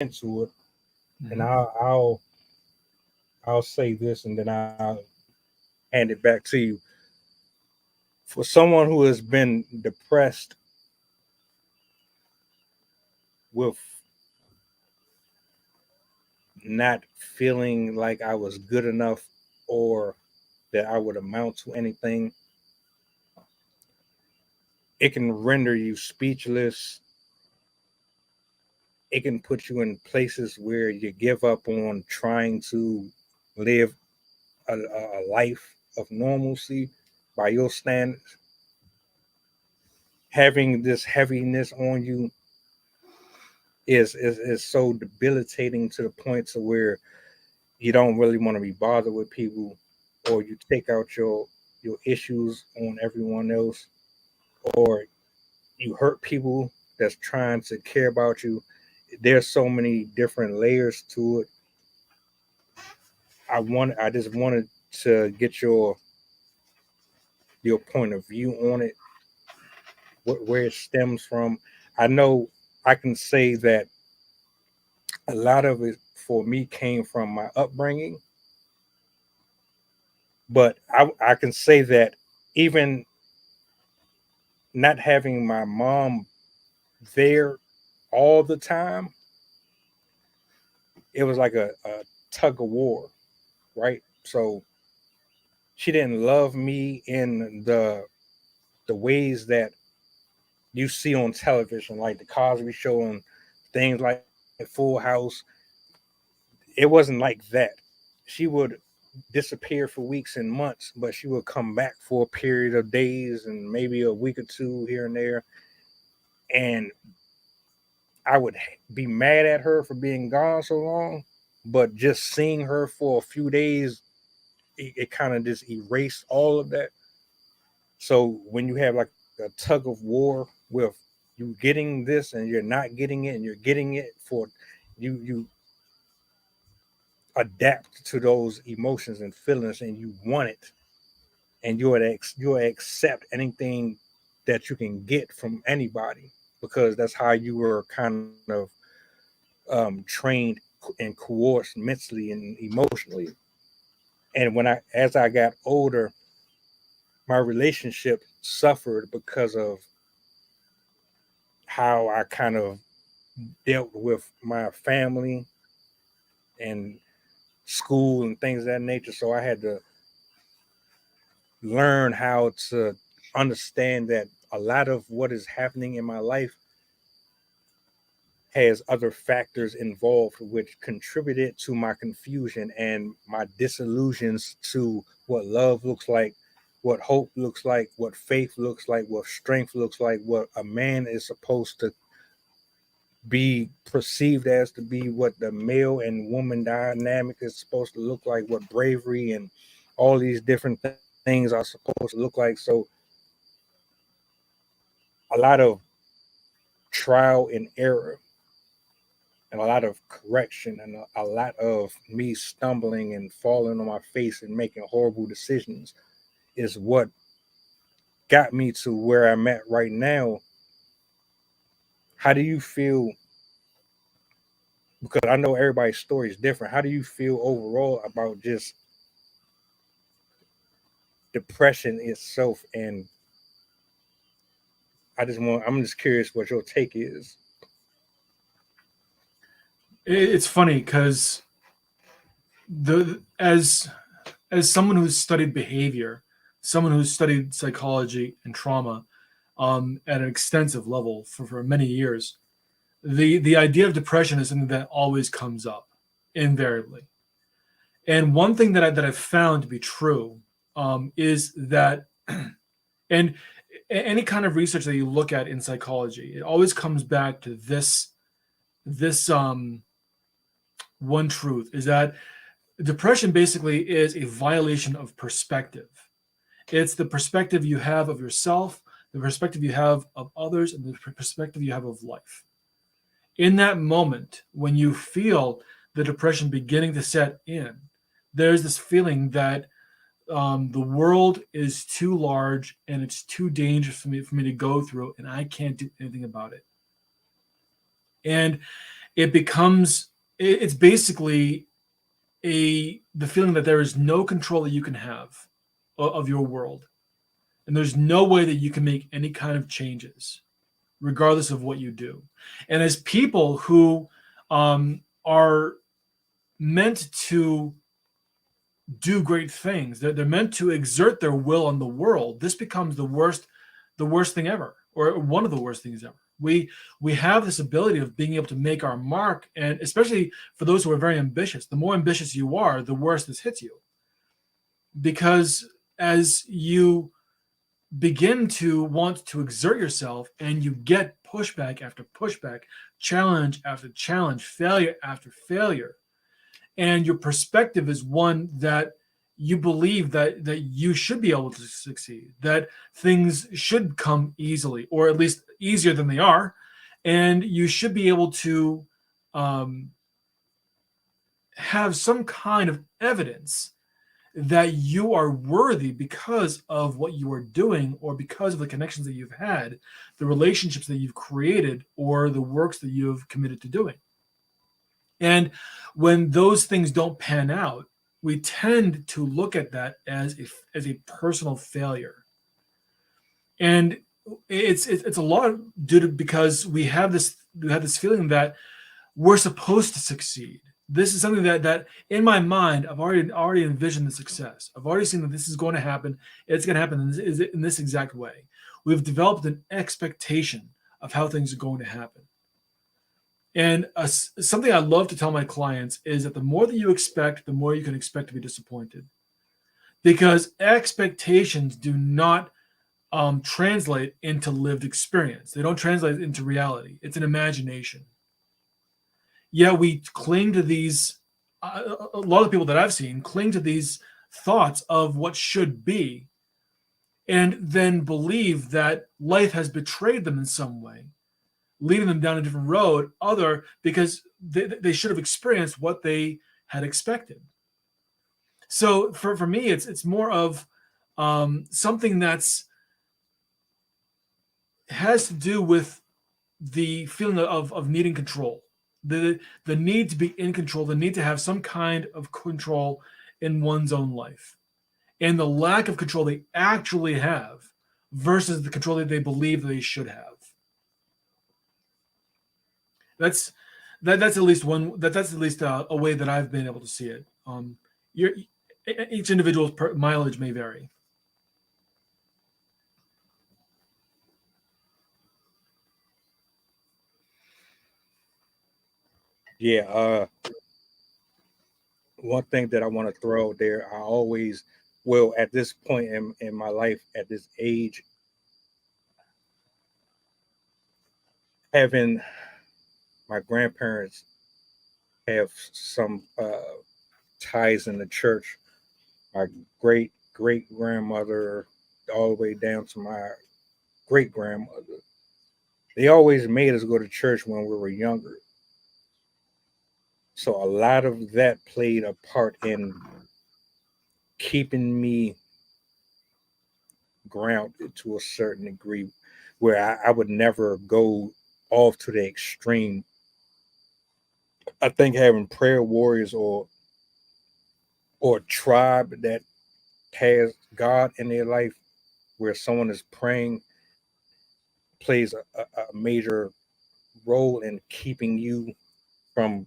into it, and Mhm. I'll say this, and then I'll hand it back to you. For someone who has been depressed with not feeling like I was good enough or that I would amount to anything, it can render you speechless. It can put you in places where you give up on trying to live a life of normalcy by your standards. Having this heaviness on you is so debilitating to the point to where you don't really want to be bothered with people, or you take out your issues on everyone else, or you hurt people that's trying to care about you. There's so many different layers to it. I just wanted to get your point of view on it, where it stems from. I know I can say that a lot of it for me came from my upbringing, but I can say that even not having my mom there all the time, it was like a tug of war, right? So she didn't love me in the ways that you see on television, like the Cosby Show and things like Full House. It wasn't like that. She would disappear for weeks and months, but she would come back for a period of days and maybe a week or two here and there. And I would be mad at her for being gone so long, but just seeing her for a few days, it kind of just erased all of that. So when you have like a tug of war with you getting this and you're not getting it, and you're getting it for you adapt to those emotions and feelings, and you want it, and you'll accept anything that you can get from anybody, because that's how you were kind of trained and coerced mentally and emotionally. And as I got older, my relationship suffered because of how I kind of dealt with my family and school and things of that nature. So I had to learn how to understand that a lot of what is happening in my life has other factors involved which contributed to my confusion and my disillusions to what love looks like, what hope looks like, what faith looks like, what strength looks like, what a man is supposed to be perceived as to be, what the male and woman dynamic is supposed to look like, what bravery and all these different things are supposed to look like. So a lot of trial and error and a lot of correction and a lot of me stumbling and falling on my face and making horrible decisions is what got me to where I'm at right now. How do you feel? Because I know everybody's story is different. How do you feel overall about just depression itself? And I'm just curious what your take is. It's funny because the as someone who's studied behavior, someone who's studied psychology and trauma at an extensive level for many years, the idea of depression is something that always comes up invariably. And one thing that I've found to be true is that, and any kind of research that you look at in psychology, it always comes back to this one truth is that depression basically is a violation of perspective. It's the perspective you have of yourself, the perspective you have of others, and the perspective you have of life. In that moment, when you feel the depression beginning to set in, there's this feeling that the world is too large and it's too dangerous for me to go through, and I can't do anything about it. And it's basically the feeling that there is no control that you can have of your world, and there's no way that you can make any kind of changes regardless of what you do. And as people who are meant to do great things, they're meant to exert their will on the world, this becomes the worst thing ever, or one of the worst things ever. We have this ability of being able to make our mark, and especially for those who are very ambitious, the more ambitious you are, the worse this hits you. Because as you begin to want to exert yourself and you get pushback after pushback, challenge after challenge, failure after failure, and your perspective is one that you believe that you should be able to succeed, that things should come easily, or at least easier than they are, and you should be able to have some kind of evidence that you are worthy because of what you are doing, or because of the connections that you've had, the relationships that you've created, or the works that you've committed to doing. And when those things don't pan out, we tend to look at that as a personal failure. And it's a lot due to, because we have this feeling that we're supposed to succeed. This is something that in my mind, I've already envisioned the success. I've already seen that this is going to happen. It's going to happen in this exact way. We've developed an expectation of how things are going to happen. And something I love to tell my clients is that the more that you expect, the more you can expect to be disappointed. Because expectations do not translate into lived experience. They don't translate into reality. It's an imagination. Yeah, we cling to these, a lot of people that I've seen cling to these thoughts of what should be, and then believe that life has betrayed them in some way, leading them down a different road, because they should have experienced what they had expected. So for me, it's more of something that's has to do with the feeling of needing control, the need to be in control, the need to have some kind of control in one's own life, and the lack of control they actually have versus the control that they believe they should have. That's at least a way that I've been able to see it. Each individual's mileage may vary. Yeah. One thing that I want to throw out there, I always will at this point in my life, at this age, having my grandparents have some ties in the church. My great grandmother, all the way down to my great grandmother, they always made us go to church when we were younger. So a lot of that played a part in keeping me grounded to a certain degree, where I would never go off to the extreme. I think having prayer warriors or a tribe that has God in their life, where someone is praying, plays a major role in keeping you from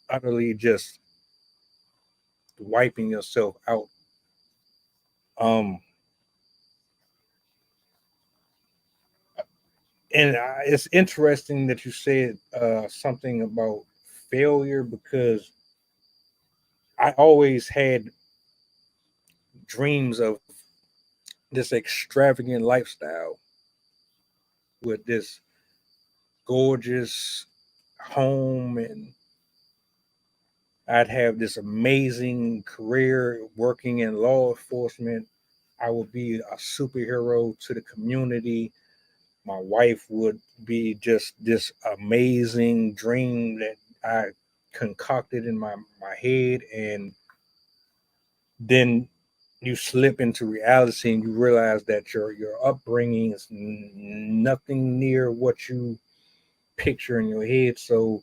utterly just wiping yourself out. Um, and it's interesting that you said something about failure, because I always had dreams of this extravagant lifestyle with this gorgeous home, and I'd have this amazing career working in law enforcement. I would be a superhero to the community. My wife would be just this amazing dream that I concocted in my head. And then you slip into reality and you realize that your upbringing is nothing near what you picture in your head. So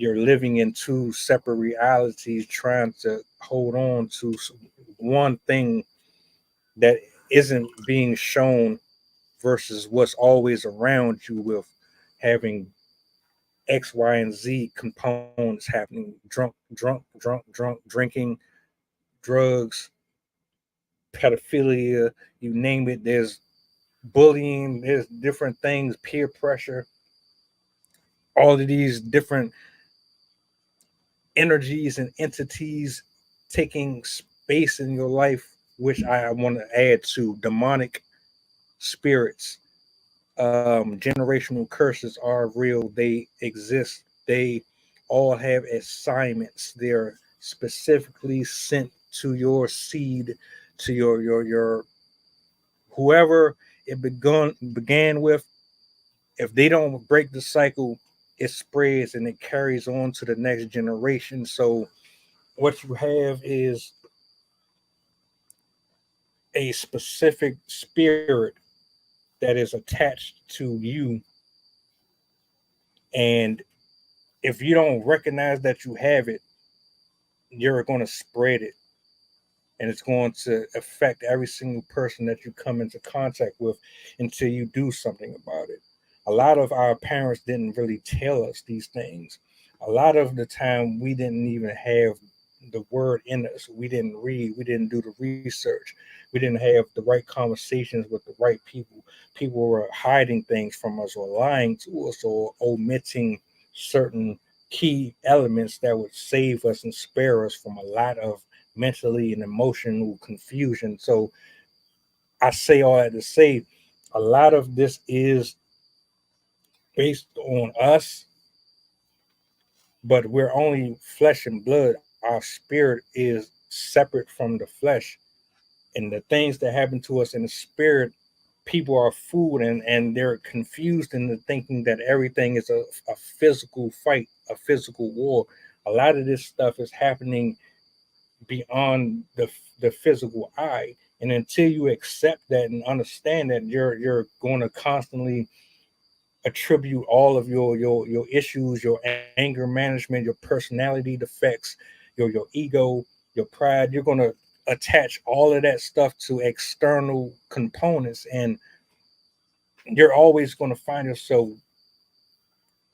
you're living in two separate realities, trying to hold on to one thing that isn't being shown versus what's always around you, with having X, Y, and Z components happening, drinking, drugs, pedophilia, you name it. There's bullying, there's different things, peer pressure, all of these different energies and entities taking space in your life, which I want to add to demonic spirits. Generational curses are real, they exist, they all have assignments. They're specifically sent to your seed, to your whoever it began with. If they don't break the cycle, it spreads and it carries on to the next generation. So what you have is a specific spirit that is attached to you, and if you don't recognize that you have it, you're going to spread it, and it's going to affect every single person that you come into contact with until you do something about it. A lot of our parents didn't really tell us these things. A lot of the time, we didn't even have the word in us. We didn't read. We didn't do the research. We didn't have the right conversations with the right people. People were hiding things from us, or lying to us, or omitting certain key elements that would save us and spare us from a lot of mentally and emotional confusion. So I say all that to say a lot of this is based on us, but we're only flesh and blood. Our spirit is separate from the flesh, and the things that happen to us in the spirit, people are fooled, and they're confused into thinking that everything is a physical fight, a physical war. A lot of this stuff is happening beyond the physical eye, and until you accept that and understand that, you're going to constantly attribute all of your issues, your anger management, your personality defects, your ego, your pride. You're going to attach all of that stuff to external components, and you're always going to find yourself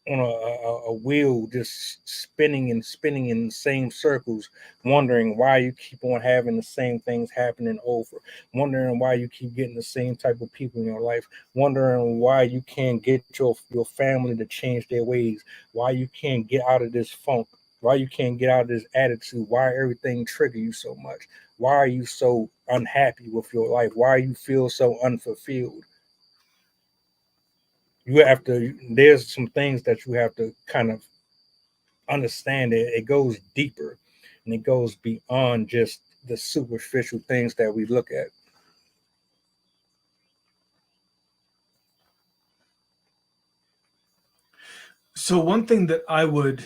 on a wheel, just spinning and spinning in the same circles, wondering why you keep on having the same things happening over, wondering why you keep getting the same type of people in your life, wondering why you can't get your family to change their ways, why you can't get out of this funk, why you can't get out of this attitude, why everything trigger you so much, why are you so unhappy with your life, why you feel so unfulfilled. You have to, there's some things that you have to kind of understand. It goes deeper, and it goes beyond just the superficial things that we look at. So one thing that I would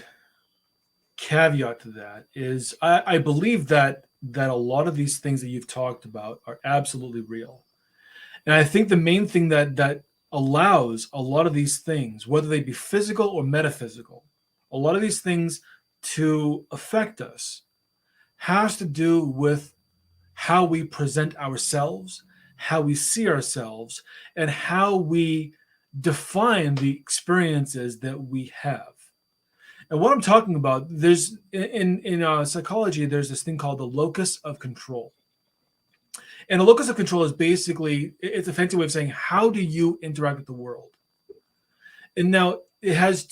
caveat to that is I believe that a lot of these things that you've talked about are absolutely real. And I think the main thing that allows a lot of these things, whether they be physical or metaphysical, a lot of these things to affect us has to do with how we present ourselves, how we see ourselves, and how we define the experiences that we have. And what I'm talking about, there's in psychology, there's this thing called the locus of control. And the locus of control is basically, it's a fancy way of saying, how do you interact with the world? And now it has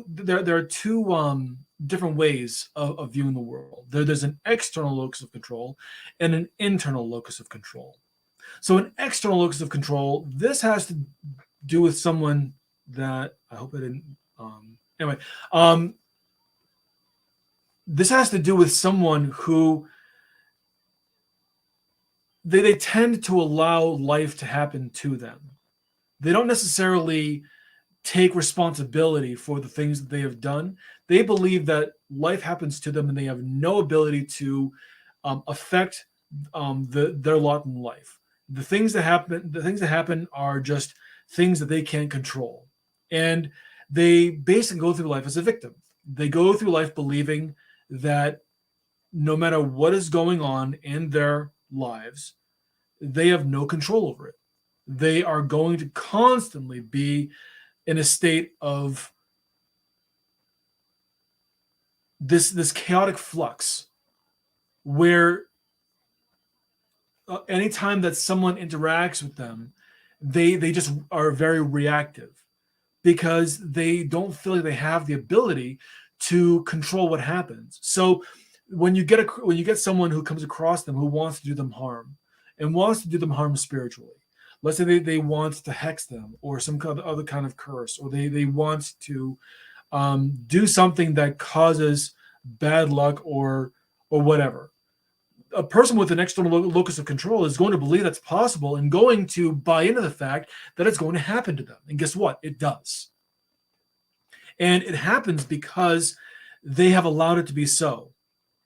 there are two different ways of viewing the world. There's an external locus of control and an internal locus of control. So an external locus of control, this has to do with someone that, I hope I didn't, anyway, this has to do with someone who they tend to allow life to happen to them. They don't necessarily take responsibility for the things that they have done. They believe that life happens to them and they have no ability to affect their lot in life. The things that happen are just things that they can't control. And they basically go through life as a victim. They go through life believing that no matter what is going on in their lives, they have no control over it. They are going to constantly be in a state of this chaotic flux where anytime that someone interacts with them, they just are very reactive because they don't feel like they have the ability to control what happens. So when you get someone who comes across them who wants to do them harm and wants to do them harm spiritually, let's say they want to hex them or some kind of other kind of curse, or they want to do something that causes bad luck or whatever. A person with an external locus of control is going to believe that's possible and going to buy into the fact that it's going to happen to them. And guess what? It does. And it happens because they have allowed it to be so.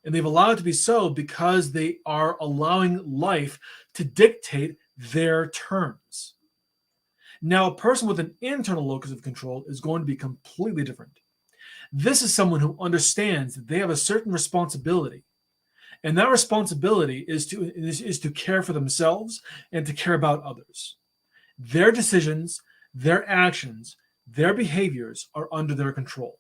And they've allowed it to be so because they are allowing life to dictate their terms. Now, a person with an internal locus of control is going to be completely different. This is someone who understands that they have a certain responsibility. And that responsibility is to care for themselves and to care about others. Their decisions, their actions, their behaviors are under their control.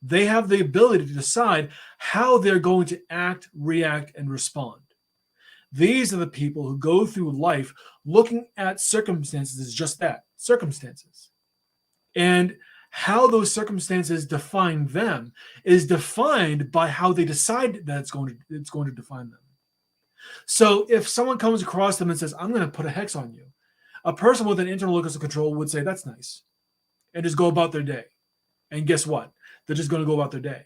They have the ability to decide how they're going to act, react, and respond. These are the people who go through life looking at circumstances as just that, circumstances. And how those circumstances define them is defined by how they decide that it's going to define them. So if someone comes across them and says, I'm going to put a hex on you, a person with an internal locus of control would say, that's nice, and just go about their day. And guess what? They're just going to go about their day.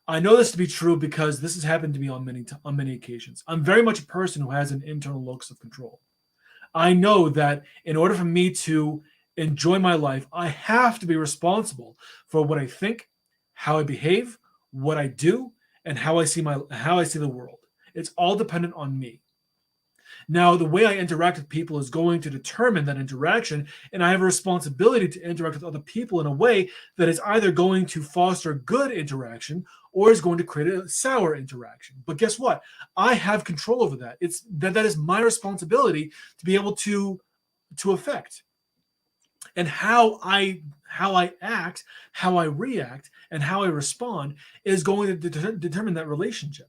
I know this to be true because this has happened to me on many occasions. I'm very much a person who has an internal locus of control. I know that in order for me to enjoy my life, I have to be responsible for what I think, how I behave, what I do, and how I see the world. It's all dependent on me. Now, the way I interact with people is going to determine that interaction, and I have a responsibility to interact with other people in a way that is either going to foster good interaction or is going to create a sour interaction. But guess what? I have control over that. That is my responsibility to be able to affect. And how I act, how I react, and how I respond is going to determine that relationship.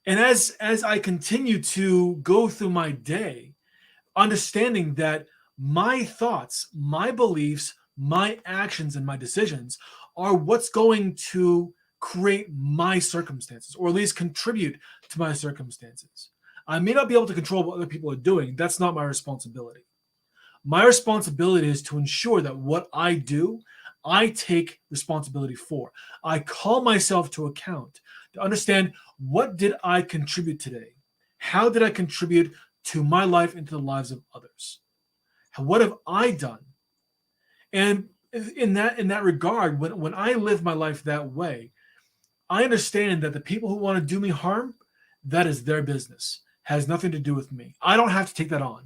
And as I continue to go through my day, understanding that my thoughts, my beliefs, my actions, and my decisions are what's going to create my circumstances, or at least contribute to my circumstances. I may not be able to control what other people are doing. That's not my responsibility. My responsibility is to ensure that what I do, I take responsibility for. I call myself to account to understand, what did I contribute today? How did I contribute to my life and to the lives of others? What have I done? And in that regard, when I live my life that way, I understand that the people who want to do me harm, that is their business. Has nothing to do with me. I don't have to take that on.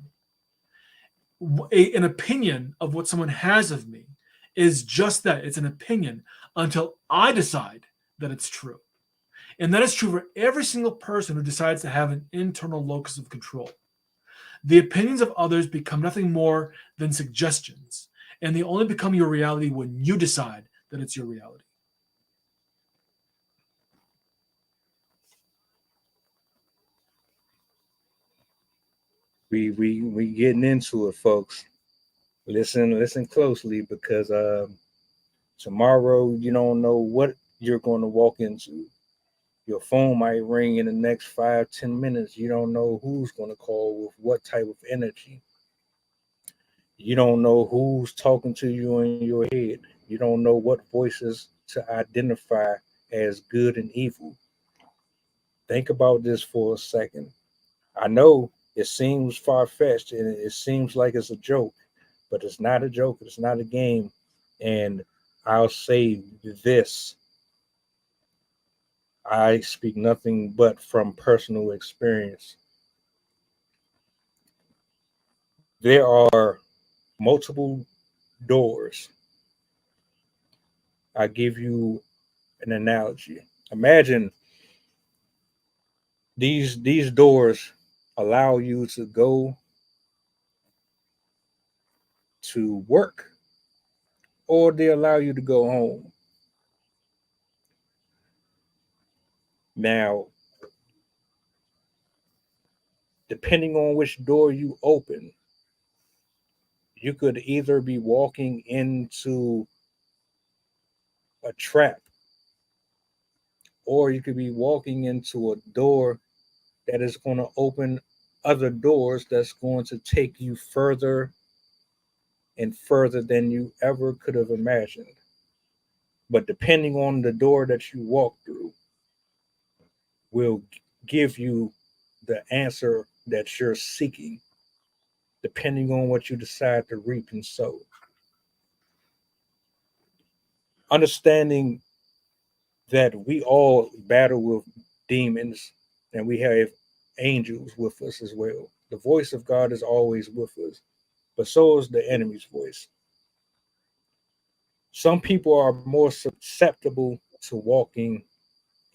An opinion of what someone has of me is just that. It's an opinion until I decide that it's true. And that is true for every single person who decides to have an internal locus of control. The opinions of others become nothing more than suggestions, and they only become your reality when you decide that it's your reality. We getting into it, folks. Listen closely, because tomorrow you don't know what you're going to walk into. Your phone might ring in the next 5-10 minutes. You don't know who's going to call with what type of energy. You don't know who's talking to you in your head. You don't know what voices to identify as good and evil. Think about this for a second. I know it seems far fetched and it seems like it's a joke, but it's not a joke. It's not a game. And I'll say this: I speak nothing but from personal experience. There are multiple doors I give you an analogy. Imagine these doors allow you to go to work, or they allow you to go home. Now, depending on which door you open, you could either be walking into a trap, or you could be walking into a door that is going to open other doors that's going to take you further and further than you ever could have imagined. But depending on the door that you walk through, will give you the answer that you're seeking, depending on what you decide to reap and sow. Understanding that we all battle with demons and we have angels with us as well. The voice of God is always with us, but so is the enemy's voice. Some people are more susceptible to walking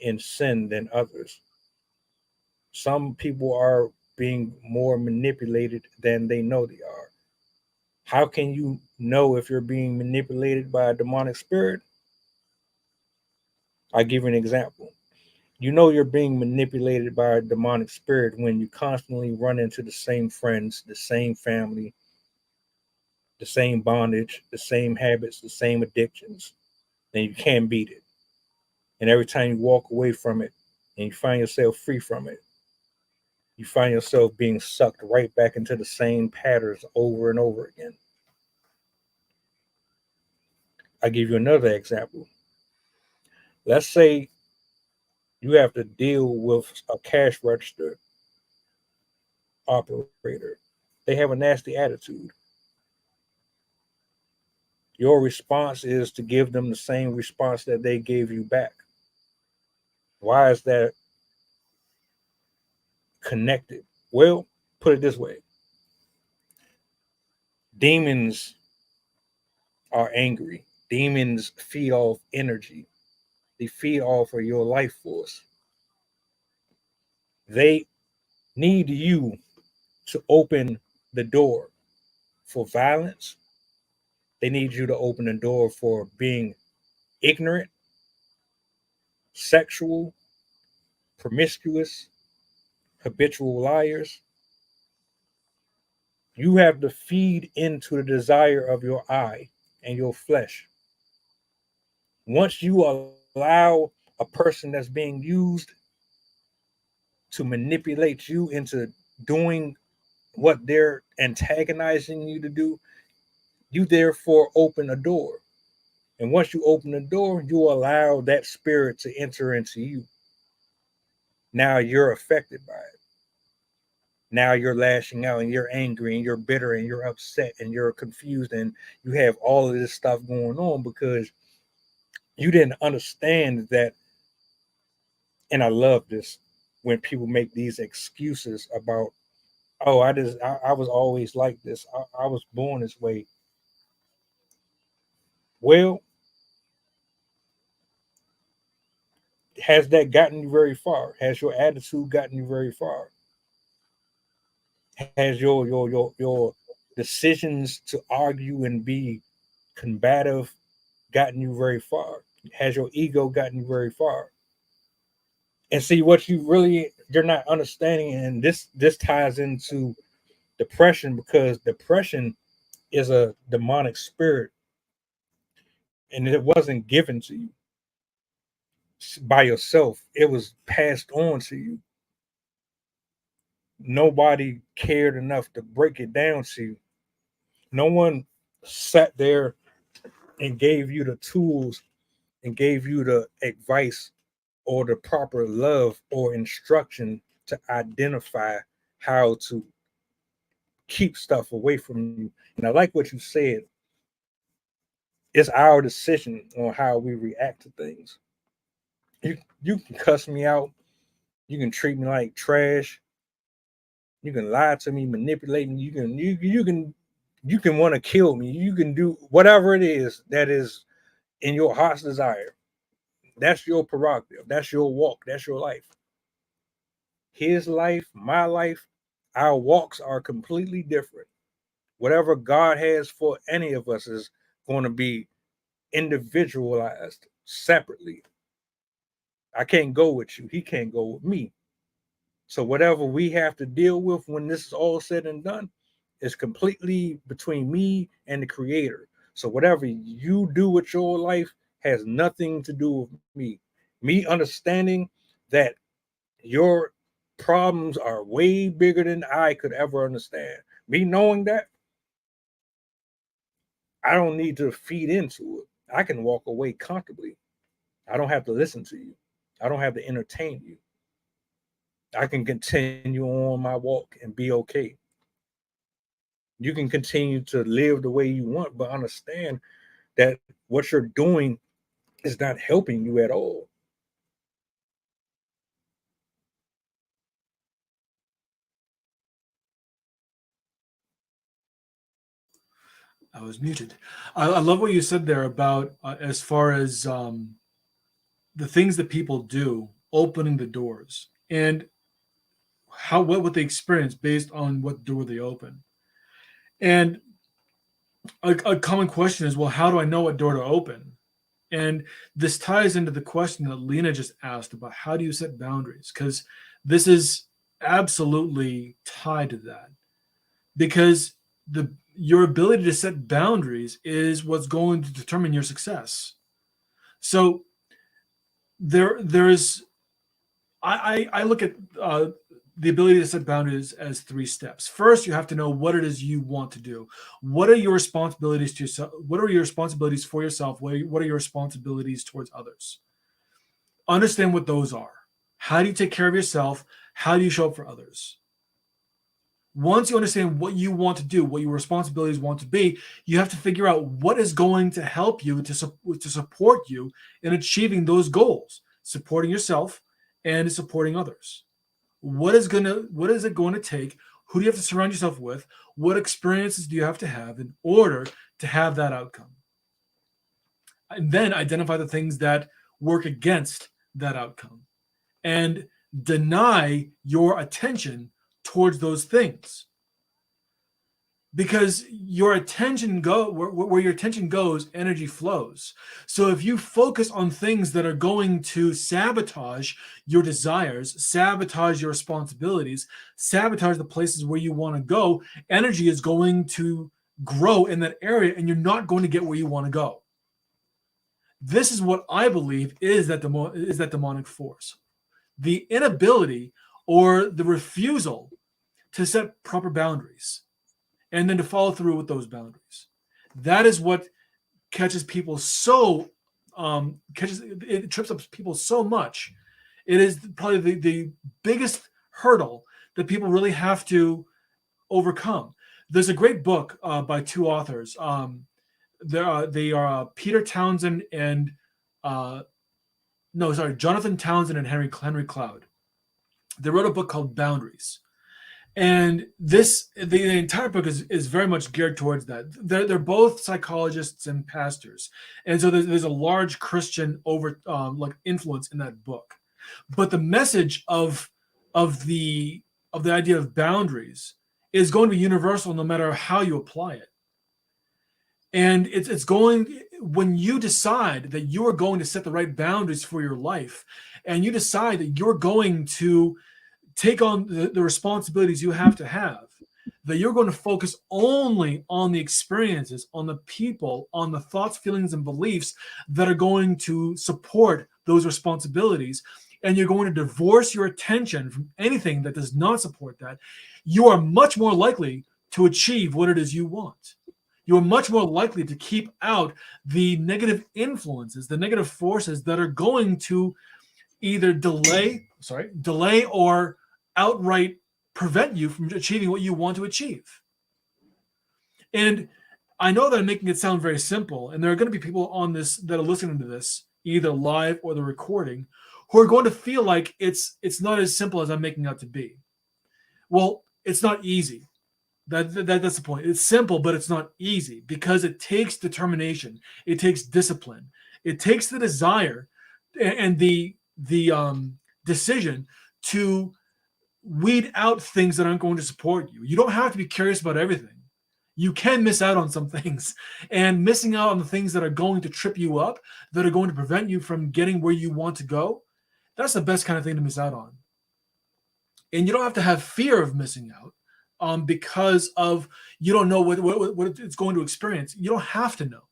in sin than others. Some people are being more manipulated than they know they are. How can you know if you're being manipulated by a demonic spirit? I'll give you an example. You know you're being manipulated by a demonic spirit when you constantly run into the same friends, the same family, the same bondage, the same habits, the same addictions. Then you can't beat it. And every time you walk away from it and you find yourself free from it, you find yourself being sucked right back into the same patterns over and over again. I'll give you another example. Let's say you have to deal with a cash register operator. They have a nasty attitude. Your response is to give them the same response that they gave you back. Why is that connected? Well, put it this way: demons are angry. Demons feed off energy, they feed off of your life force. They need you to open the door for violence. They need you to open the door for being ignorant, sexual, promiscuous, habitual liars. You have to feed into the desire of your eye and your flesh. Once you allow a person that's being used to manipulate you into doing what they're antagonizing you to do, you therefore open a door. And once you open the door, you allow that spirit to enter into you. Now you're affected by it. Now you're lashing out and you're angry and you're bitter and you're upset and you're confused and you have all of this stuff going on because you didn't understand that. And I love this when people make these excuses about, oh, I was always like this. I was born this way. Well, has that gotten you very far? Has your attitude gotten you very far? Has your decisions to argue and be combative gotten you very far? Has your ego gotten you very far? And see what you're not understanding, and this ties into depression because depression is a demonic spirit and it wasn't given to you by yourself. It was passed on to you. Nobody cared enough to break it down to you. No one sat there and gave you the tools and gave you the advice or the proper love or instruction to identify how to keep stuff away from you. And I like what you said. It's our decision on how we react to things. You can cuss me out, you can treat me like trash, you can lie to me, manipulate me, you can want to kill me, you can do whatever it is that is in your heart's desire. That's your prerogative. That's your walk. That's your life. His life, my life, our walks are completely different. Whatever God has for any of us is going to be individualized separately. I can't go with you. He can't go with me. So whatever we have to deal with when this is all said and done is completely between me and the creator. So whatever you do with your life has nothing to do with me. Me understanding that your problems are way bigger than I could ever understand. Me knowing that, I don't need to feed into it. I can walk away comfortably. I don't have to listen to you. I don't have to entertain you. I can continue on my walk and be okay. You can continue to live the way you want, but understand that what you're doing is not helping you at all. I was muted. I love what you said there about as far as the things that people do, opening the doors, and how what they experience based on what door they open. And a common question is, well, how do I know what door to open? And this ties into the question that Lena just asked about how do you set boundaries? Because this is absolutely tied to that. Because your ability to set boundaries is what's going to determine your success. So there's I look at the ability to set boundaries as three steps. First, you have to know what it is you want to do. What are your responsibilities to yourself? What are your responsibilities for yourself? What are your responsibilities towards others? Understand what those are. How do you take care of yourself? How do you show up for others? Once you understand what you want to do, what your responsibilities want to be, you have to figure out what is going to help you to support you in achieving those goals, supporting yourself and supporting others. What is it going to take? Who do you have to surround yourself with? What experiences do you have to have in order to have that outcome? And then identify the things that work against that outcome and deny your attention towards those things, because your attention where your attention goes, energy flows. So if you focus on things that are going to sabotage your desires, sabotage your responsibilities, sabotage the places where you want to go, energy is going to grow in that area and you're not going to get where you want to go. This is what I believe is that demonic force. The inability or the refusal to set proper boundaries and then to follow through with those boundaries. That is what catches people so it trips up people so much. It is probably the biggest hurdle that people really have to overcome. There's a great book by two authors. They are Peter Townsend and Jonathan Townsend and Henry Cloud. They wrote a book called Boundaries. And the entire book is very much geared towards that. They're both psychologists and pastors, and so there's a large Christian influence in that book. But the message of the idea of boundaries is going to be universal no matter how you apply it. And it's going, when you decide that you are going to set the right boundaries for your life, and you decide that you're going to take on the responsibilities you have to have, that you're going to focus only on the experiences, on the people, on the thoughts, feelings, and beliefs that are going to support those responsibilities, and you're going to divorce your attention from anything that does not support that, you are much more likely to achieve what it is you want. You are much more likely to keep out the negative influences, the negative forces that are going to either delay or outright prevent you from achieving what you want to achieve. And I know that I'm making it sound very simple, and there are going to be people on this that are listening to this, either live or the recording, who are going to feel like it's not as simple as I'm making out to be. Well, it's not easy. That's the point. It's simple, but it's not easy because it takes determination. It takes discipline. It takes the desire and the decision to weed out things that aren't going to support you. You don't have to be curious about everything. You can miss out on some things, and missing out on the things that are going to trip you up, that are going to prevent you from getting where you want to go, that's the best kind of thing to miss out on. And you don't have to have fear of missing out because of you don't know what it's going to experience. You don't have to know.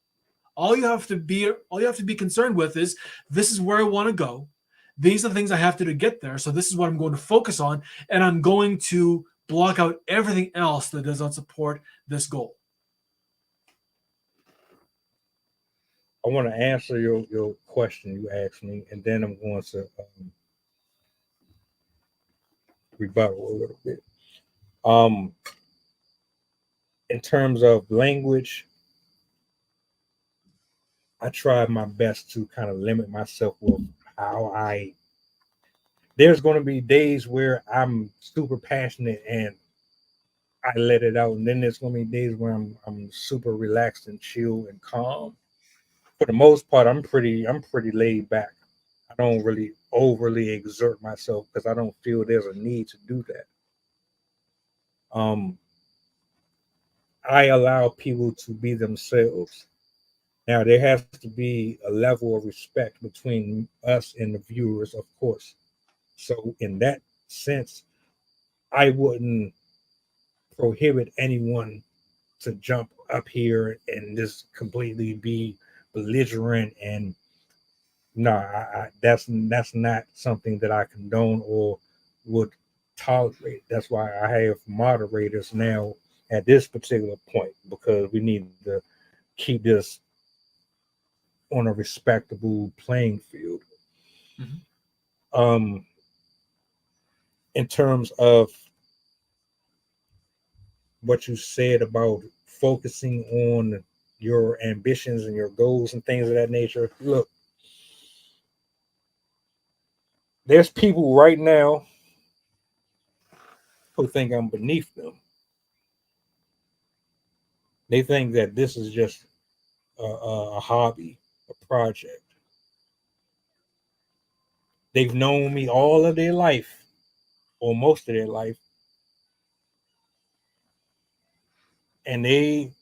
All you have to be concerned with is this is where I want to go. These are the things I have to do to get there. So this is what I'm going to focus on, and I'm going to block out everything else that does not support this goal. I want to answer your question you asked me, and then I'm going to rebuttal a little bit. In terms of language, I try my best to kind of limit myself with how there's going to be days where I'm super passionate and I let it out, and then there's going to be days where I'm super relaxed and chill and calm. For the most part, I'm pretty laid back. I don't really overly exert myself because I don't feel there's a need to do that. I allow people to be themselves. Now, there has to be a level of respect between us and the viewers, of course. So, in that sense, I wouldn't prohibit anyone to jump up here and just completely be belligerent. And no, that's not something that I condone or would tolerate. That's why I have moderators now at this particular point, because we need to keep this on a respectable playing field. Um, in terms of what you said about focusing on your ambitions and your goals and things of that nature, look, there's people right now who think I'm beneath them. They think that this is just a hobby, a project. They've known me all of their life, or most of their life, and they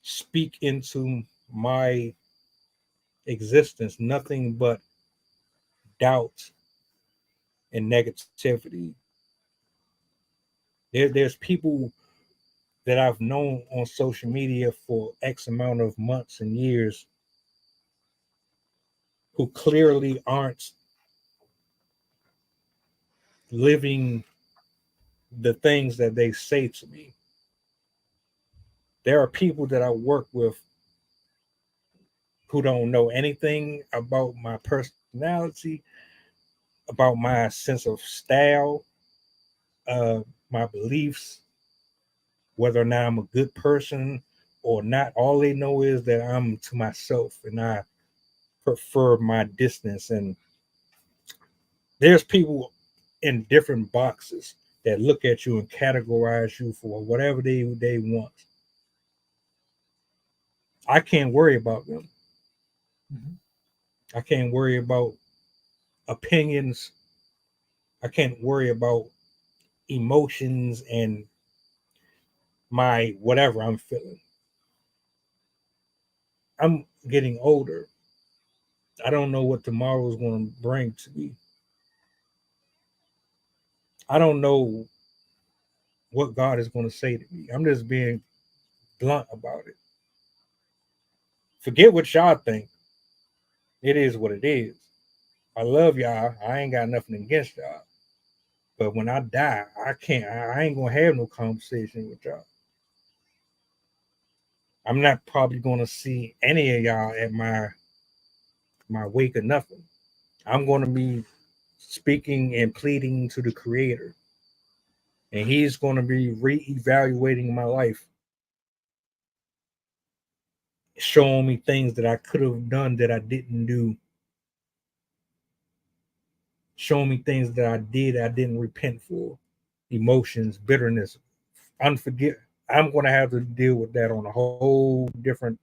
speak into my existence nothing but doubt and negativity. There's people that I've known on social media for X amount of months and years who clearly aren't living the things that they say to me. There are people that I work with who don't know anything about my personality, about my sense of style, my beliefs, whether or not I'm a good person or not. All they know is that I'm to myself and I prefer my distance. And there's people in different boxes that look at you and categorize you for whatever they want. I can't worry about them. Mm-hmm. I can't worry about opinions. I can't worry about emotions and my whatever I'm feeling. I'm getting older. I don't know what tomorrow is going to bring to me. I don't know what God is going to say to me. I'm just being blunt about it. Forget what y'all think. It is what it is. I love y'all. I ain't got nothing against y'all. But when I die, I can't. I ain't gonna have no conversation with y'all. I'm not probably gonna see any of y'all at my wake or nothing. I'm gonna be speaking and pleading to the Creator, and He's gonna be reevaluating my life, showing me things that I could have done that I didn't do, showing me things that I did I didn't repent for, emotions, bitterness, unforget. I'm gonna have to deal with that on a whole different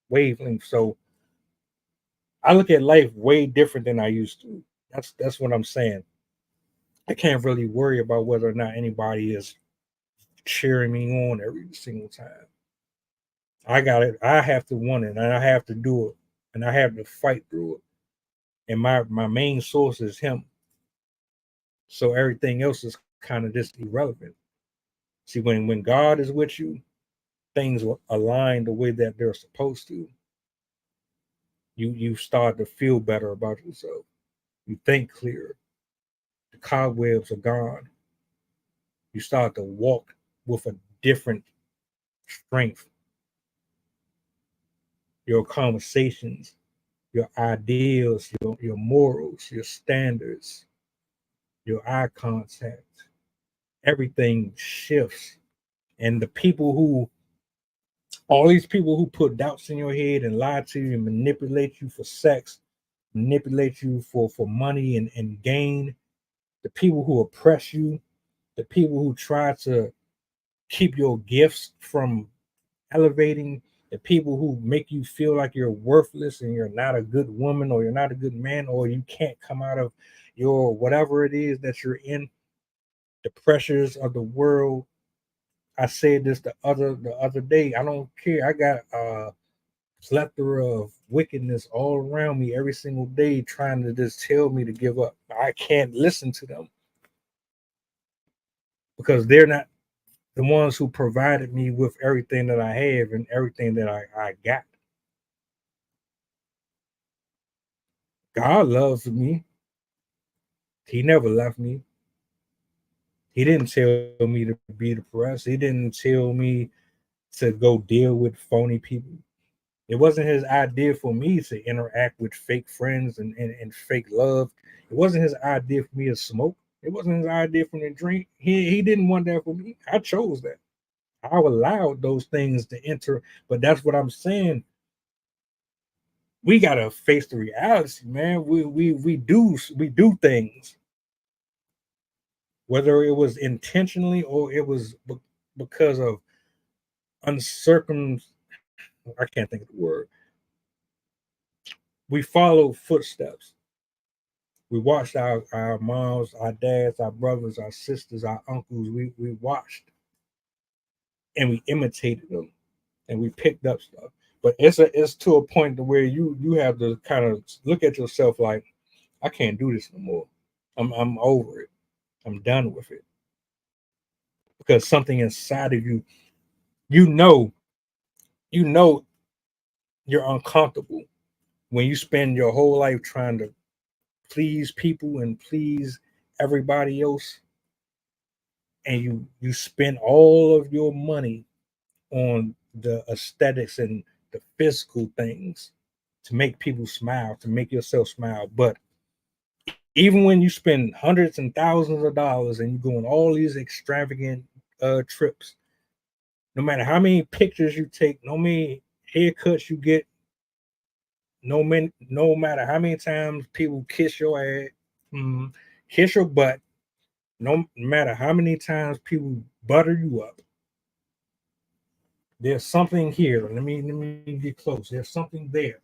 wavelength. So I look at life way different than I used to. That's what I'm saying. I can't really worry about whether or not anybody is cheering me on every single time. I got it. I have to want it, and I have to do it, and I have to fight through it. And my main source is him. So everything else is kind of just irrelevant. See, when God is with you, things will align the way that they're supposed to. You start to feel better about yourself. You think clearer. The cobwebs are gone. You start to walk with a different strength. Your conversations, your ideals, your morals, your standards, your eye contact, everything shifts. And the people who, all these people who put doubts in your head and lie to you and manipulate you for sex, manipulate you for money and gain, the people who oppress you, the people who try to keep your gifts from elevating, the people who make you feel like you're worthless and you're not a good woman or you're not a good man or you can't come out of your whatever it is that you're in, the pressures of the world. I said this the other day. I don't care. I got a plethora of wickedness all around me every single day trying to just tell me to give up. I can't listen to them because they're not the ones who provided me with everything that I have and everything that I got. God loves me. He never left me. He didn't tell me to be depressed. He didn't tell me to go deal with phony people. It wasn't his idea for me to interact with fake friends and fake love. It wasn't his idea for me to smoke. It wasn't his idea for me to drink. He didn't want that for me. I chose that. I allowed those things to enter. But that's what I'm saying. We gotta face the reality, man. We do things, whether it was intentionally or it was because of uncircum. I can't think of the word. We follow footsteps. We watched our moms, our dads, our brothers, our sisters, our uncles. We watched and we imitated them and we picked up stuff. But it's to a point to where you have to kind of look at yourself like, I can't do this no more. I'm over it. I'm done with it. Because something inside of you, you know, you know you're uncomfortable when you spend your whole life trying to please people and please everybody else, and you spend all of your money on the aesthetics and the physical things to make people smile, to make yourself smile. But even when you spend hundreds and thousands of dollars and you go on all these extravagant trips, no matter how many pictures you take, no many haircuts you get, no matter how many times people kiss your ass, mm, kiss your butt, no matter how many times people butter you up, there's something here. Let me get close. There's something there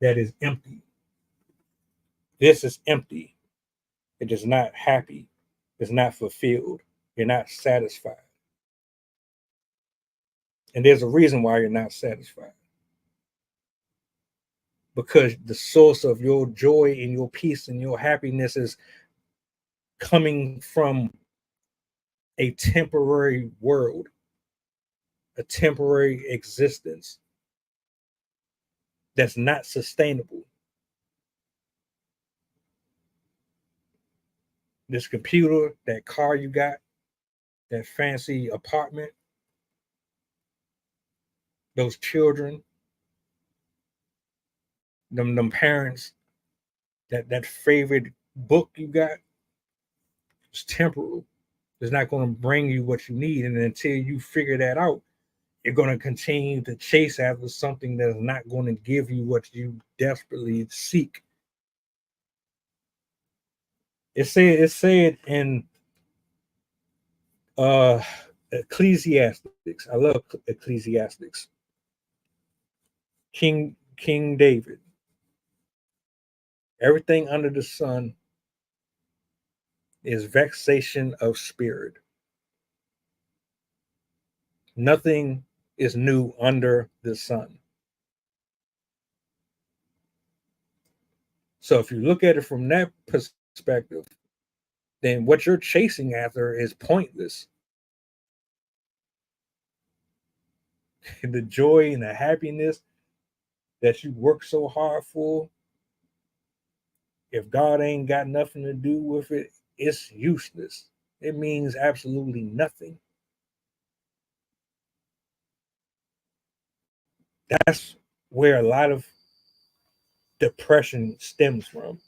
that is empty. This is empty. It is not happy. It's not fulfilled. You're not satisfied. And there's a reason why you're not satisfied. Because the source of your joy and your peace and your happiness is coming from a temporary world, a temporary existence that's not sustainable. This computer, that car you got, that fancy apartment, those children, them parents, that favorite book you got, it's temporal. It's not going to bring you what you need, and until you figure that out, you're going to continue to chase after something that's not going to give you what you desperately seek. It said in uh Ecclesiastics. I love Ecclesiastics. King King David. Everything under the sun is vexation of spirit. Nothing is new under the sun. So if you look at it from that perspective, then what you're chasing after is pointless. The joy and the happiness that you work so hard for, if God ain't got nothing to do with it, it's useless. It means absolutely nothing. That's where a lot of depression stems from.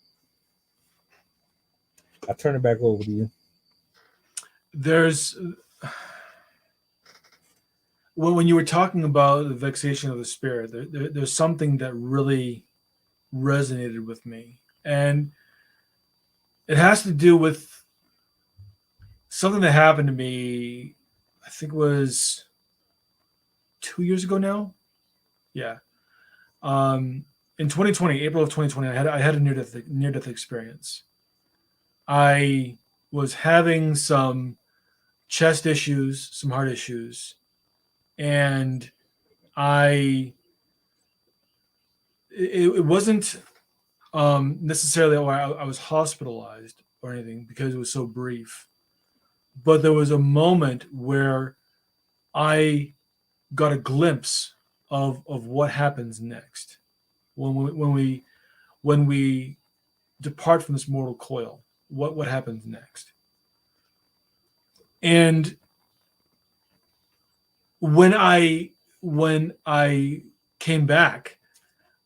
I turn it back over to you. There's when you were talking about the vexation of the spirit, there's something that really resonated with me, and it has to do with something that happened to me. I think it was 2 years ago now. Yeah. In 2020, April of 2020, I had a near death experience. I was having some chest issues, some heart issues, and it wasn't necessarily why I was hospitalized or anything because it was so brief, but there was a moment where I got a glimpse of what happens next when we depart from this mortal coil. What happens next? And when I came back,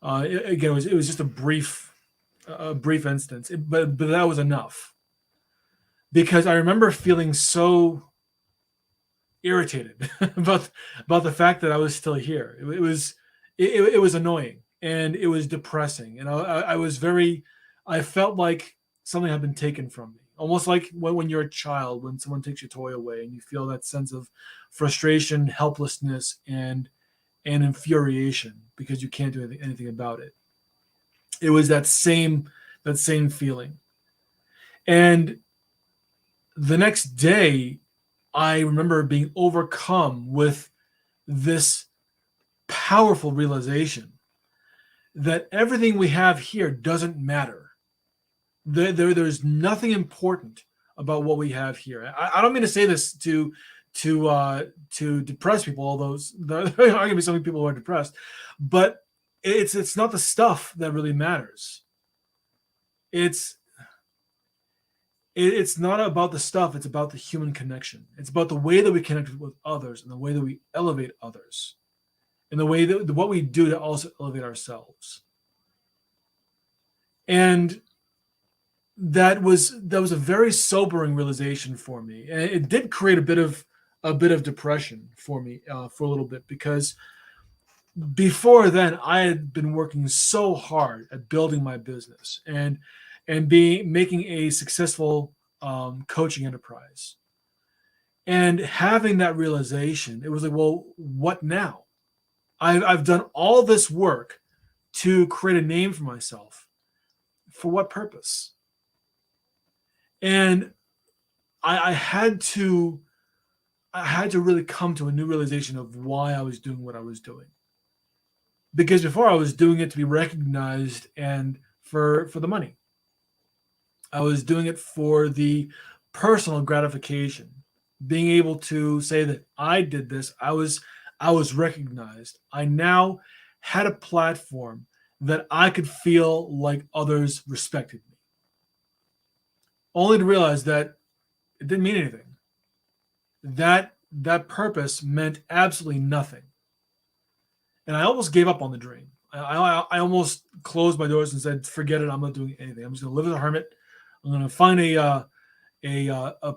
again, it was just a brief instance, but that was enough, because I remember feeling so irritated about the fact that I was still here. It was annoying and it was depressing, and I felt like something had been taken from me, almost like when you're a child, when someone takes your toy away and you feel that sense of frustration, helplessness, and infuriation because you can't do anything about it. It was that same feeling. And the next day, I remember being overcome with this powerful realization that everything we have here doesn't matter. There's nothing important about what we have here. I don't mean to say this to depress people, although there are going to be some people who are depressed, but it's not the stuff that really matters. It's not about the stuff. It's about the human connection. It's about the way that we connect with others and the way that we elevate others and the way that what we do to also elevate ourselves. And that was a very sobering realization for me. And it did create a bit of depression for me for a little bit, because before then I had been working so hard at building my business and making a successful coaching enterprise. And having that realization, it was like, well, what now? I've done all this work to create a name for myself. For what purpose? And I had to really come to a new realization of why I was doing what I was doing. Because before I was doing it to be recognized and for the money. I was doing it for the personal gratification, being able to say that I did this. I was recognized. I now had a platform that I could feel like others respected me. Only to realize that it didn't mean anything. That purpose meant absolutely nothing. And I almost gave up on the dream. I almost closed my doors and said, forget it, I'm not doing anything. I'm just going to live as a hermit. I'm going to find a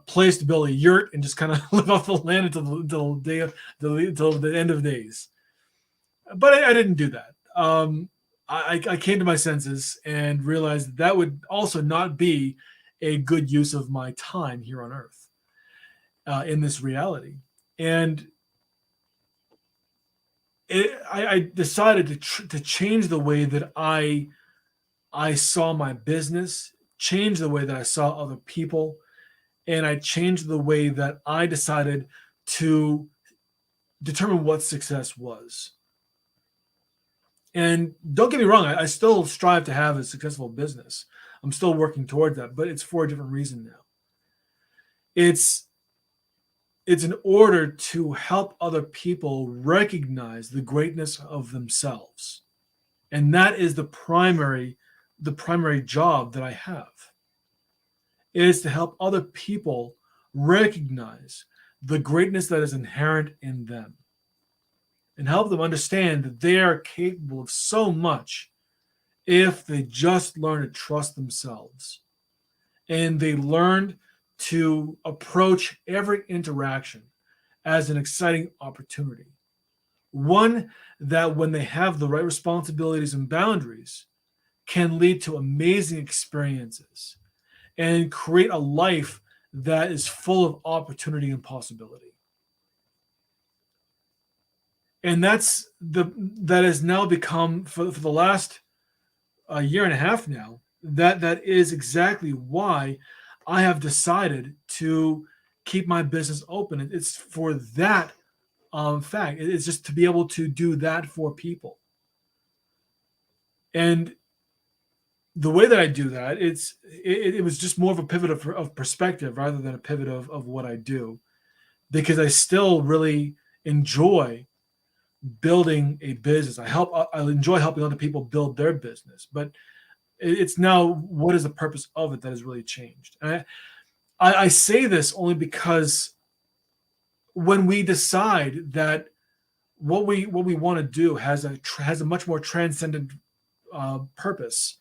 place to build a yurt and just kind of live off the land until the end of days. But I didn't do that. I came to my senses and realized that would also not be a good use of my time here on Earth in this reality. And I decided to change the way that I saw my business, change the way that I saw other people, and I changed the way that I decided to determine what success was. And don't get me wrong, I still strive to have a successful business. I'm still working towards that, but it's for a different reason now. It's in order to help other people recognize the greatness of themselves. And that is the primary job that I have. It is to help other people recognize the greatness that is inherent in them and help them understand that they are capable of so much if they just learn to trust themselves and they learn to approach every interaction as an exciting opportunity. One that, when they have the right responsibilities and boundaries, can lead to amazing experiences and create a life that is full of opportunity and possibility. And that has now become, for the last year and a half now, that is exactly why I have decided to keep my business open. It's for that fact. It's just to be able to do that for people. And the way that I do that, it was just more of a pivot of perspective rather than a pivot of what I do, because I still really enjoy building a business. I enjoy helping other people build their business, but it's now, what is the purpose of it that has really changed. And I say this only because when we decide that what we want to do has a much more transcendent purpose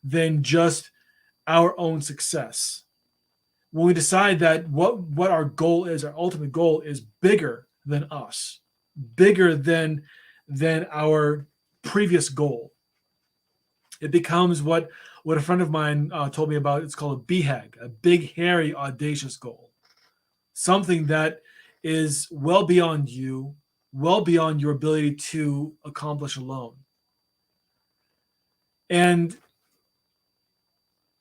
than just our own success. When we decide that what our goal is, our ultimate goal is bigger than us, bigger than our previous goal, it becomes what a friend of mine told me about. It's called a BHAG, a big, hairy, audacious goal. Something that is well beyond you, well beyond your ability to accomplish alone. And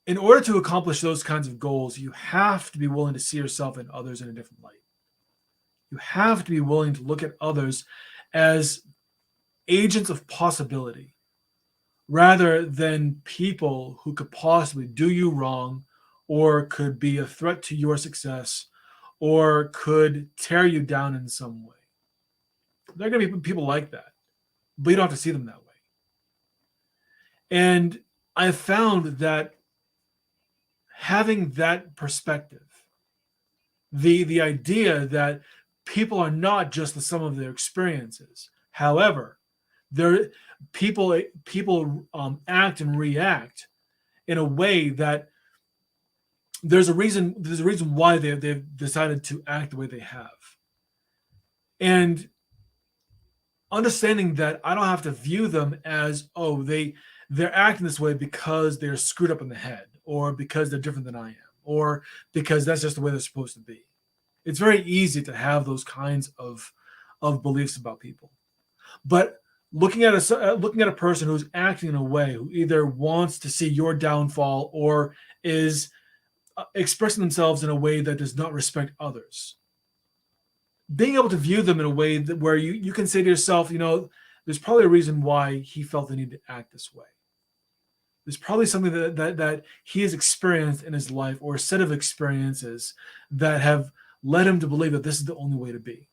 in order to accomplish those kinds of goals, you have to be willing to see yourself and others in a different light. You have to be willing to look at others as agents of possibility, rather than people who could possibly do you wrong, or could be a threat to your success, or could tear you down in some way. There are going to be people like that, but you don't have to see them that way. And I found that having that perspective, the idea that people are not just the sum of their experiences. However, people act and react in a way that there's a reason why they've decided to act the way they have. And understanding that I don't have to view them as, oh, they're acting this way because they're screwed up in the head, or because they're different than I am, or because that's just the way they're supposed to be. It's very easy to have those kinds of beliefs about people. But looking at a person who's acting in a way who either wants to see your downfall or is expressing themselves in a way that does not respect others, being able to view them in a way that where you can say to yourself, there's probably a reason why he felt the need to act this way. There's probably something that he has experienced in his life, or a set of experiences that have led him to believe that this is the only way to be.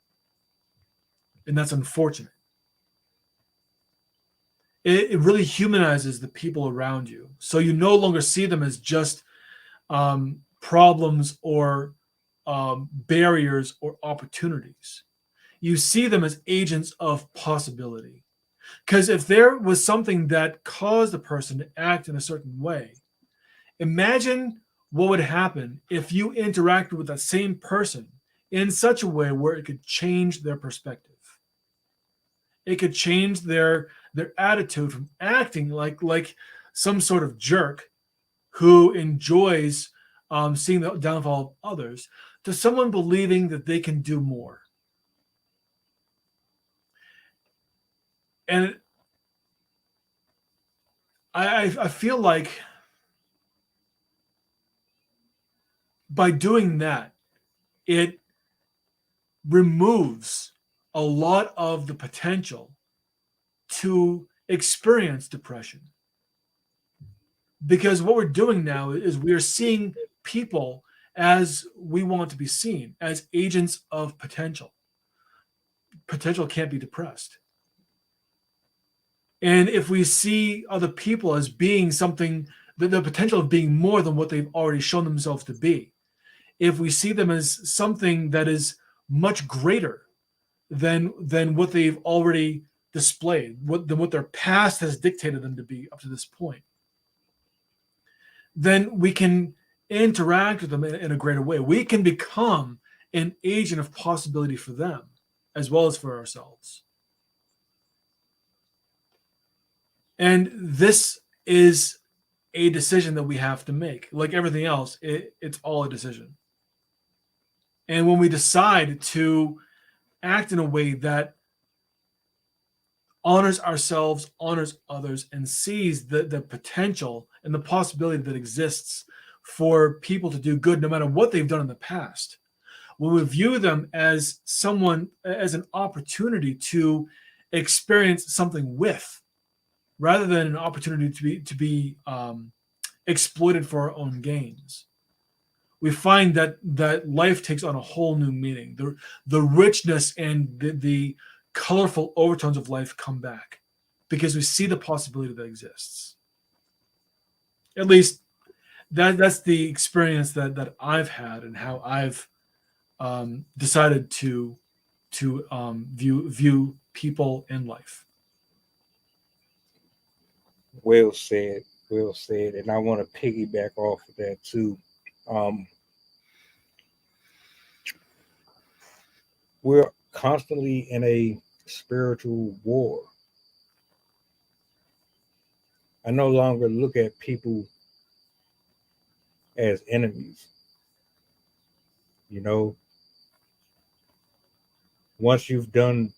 And that's unfortunate. It really humanizes the people around you. So you no longer see them as just problems or barriers or opportunities. You see them as agents of possibility. Because if there was something that caused a person to act in a certain way, imagine what would happen if you interacted with that same person in such a way where it could change their perspective. It could change their attitude from acting like some sort of jerk who enjoys seeing the downfall of others, to someone believing that they can do more. And I feel like by doing that, it removes a lot of the potential to experience depression. Because what we're doing now is we are seeing people as we want to be seen, as agents of potential. Potential can't be depressed. And if we see other people as being something, the potential of being more than what they've already shown themselves to be, if we see them as something that is much greater than what they've already displayed, than what their past has dictated them to be up to this point, then we can interact with them in a greater way. We can become an agent of possibility for them as well as for ourselves. And this is a decision that we have to make. Like everything else, it's all a decision. And when we decide to act in a way that honors ourselves, honors others, and sees the potential and the possibility that exists for people to do good no matter what they've done in the past, when we view them as someone, as an opportunity to experience something with, rather than an opportunity to be exploited for our own gains, we find that life takes on a whole new meaning. The richness and the colorful overtones of life come back because we see the possibility that exists. At least that's the experience that I've had and how I've decided to view people in life. Well said, well said. And I want to piggyback off of that too. Um, we're constantly in a spiritual war. I no longer look at people as enemies. You know, once you've done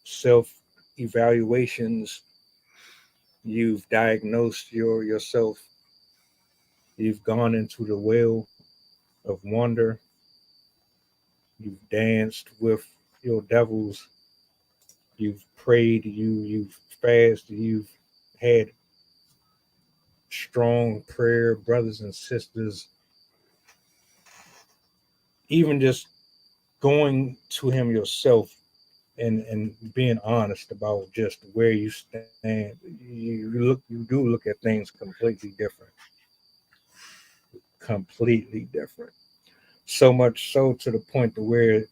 self evaluations, you've diagnosed yourself, you've gone into the well of wonder, you've danced with your devils, you've prayed, you've fasted, you've had strong prayer, brothers and sisters, even just going to him yourself and being honest about just where you stand. You do look at things completely different. So much so to the point to where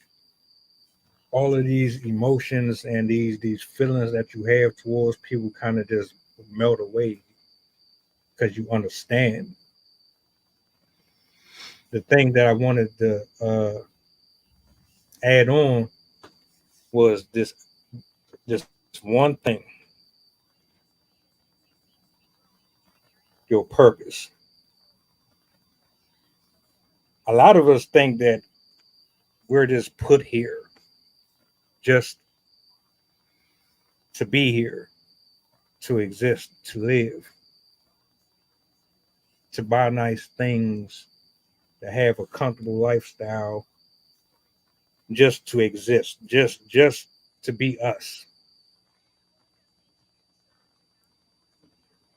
all of these emotions and these feelings that you have towards people kind of just melt away because you understand. The thing that I wanted to add on was this one thing: your purpose. A lot of us think that we're just put here just to be here, to exist, to live, to buy nice things, to have a comfortable lifestyle, just to exist, just to be us.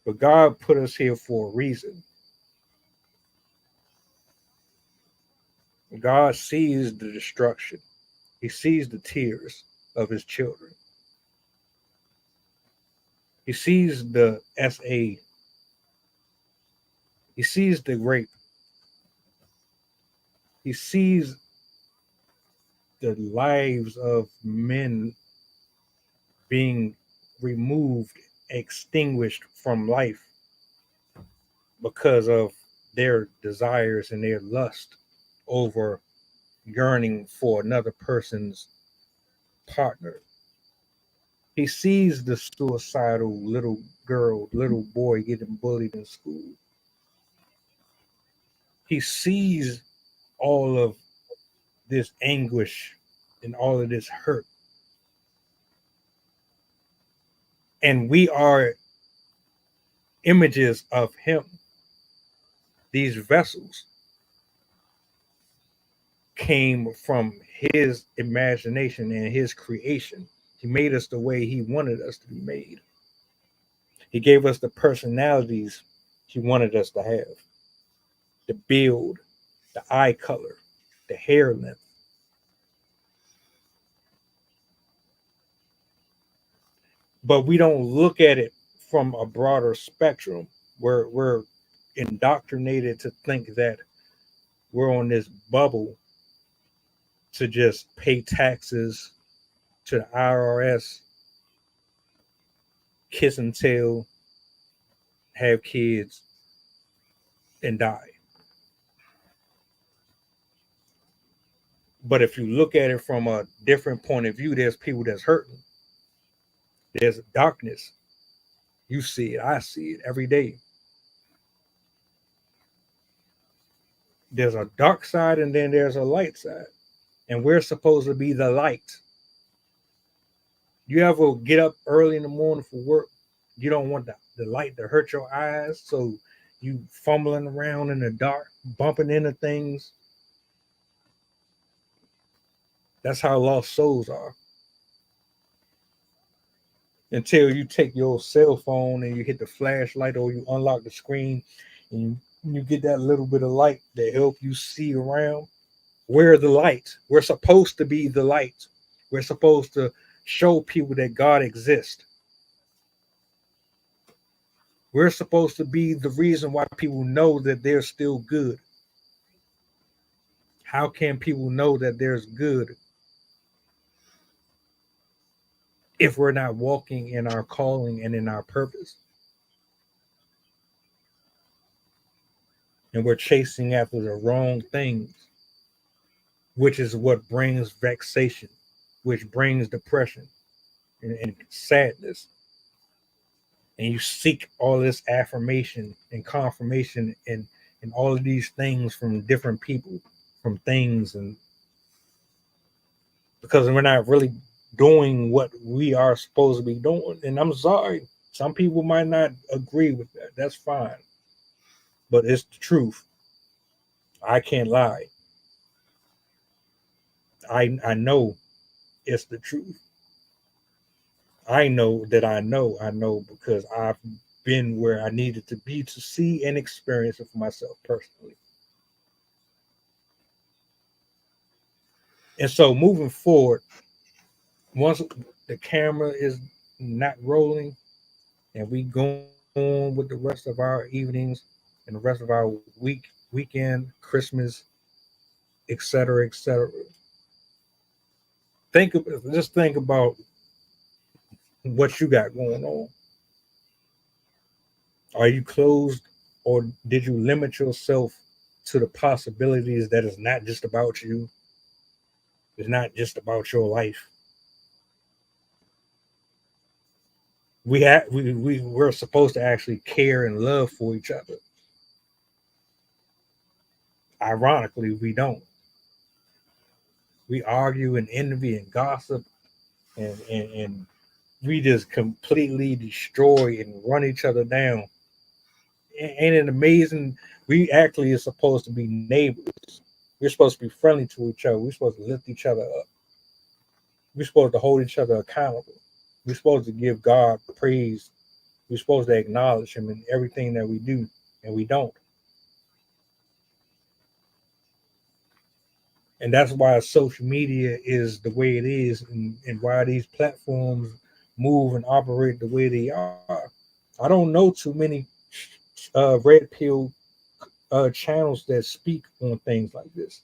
But God put us here for a reason. God sees the destruction. He sees the tears of his children. He sees the SA. He sees the rape. He sees the lives of men being removed, extinguished from life because of their desires and their lust over yearning for another person's partner. He sees the suicidal little girl, little boy getting bullied in school. He sees all of this anguish and all of this hurt. And we are images of him. These vessels came from his imagination and his creation. He made us the way he wanted us to be made. He gave us the personalities he wanted us to have, the build, the eye color, the hair length. But we don't look at it from a broader spectrum. We're indoctrinated to think that we're on this bubble to just pay taxes to the IRS, kiss and tell, have kids, and die. But if you look at it from a different point of view, there's people that's hurting. There's darkness. You see it. I see it every day. There's a dark side and then there's a light side. And we're supposed to be the light. You ever get up early in the morning for work? You don't want the light to hurt your eyes. So you fumbling around in the dark, bumping into things. That's how lost souls are. Until you take your cell phone and you hit the flashlight or you unlock the screen and you get that little bit of light that help you see around. We're the light. We're supposed to be the light. We're supposed to show people that God exists. We're supposed to be the reason why people know that they're still good. How can people know that there's good if we're not walking in our calling and in our purpose? And we're chasing after the wrong things, which is what brings vexation, which brings depression and sadness. And you seek all this affirmation and confirmation and all of these things from different people, from things, and because we're not really doing what we are supposed to be doing. And I'm sorry, some people might not agree with that. That's fine. But it's the truth. I can't lie. I know it's the truth. I know that I know because I've been where I needed to be to see and experience it for myself personally. And so moving forward, once the camera is not rolling and we go on with the rest of our evenings and the rest of our weekend, Christmas, etc., etc. Just think about what you got going on. Are you closed or did you limit yourself to the possibilities that it's not just about you? It's not just about your life. We're supposed to actually care and love for each other. Ironically, we don't. We argue and envy and gossip and we just completely destroy and run each other down. Ain't it amazing? We actually are supposed to be neighbors. We're supposed to be friendly to each other. We're supposed to lift each other up. We're supposed to hold each other accountable. We're supposed to give God praise. We're supposed to acknowledge Him in everything that we do, and we don't. And that's why social media is the way it is, and why these platforms move and operate the way they are. I don't know too many red pill channels that speak on things like this.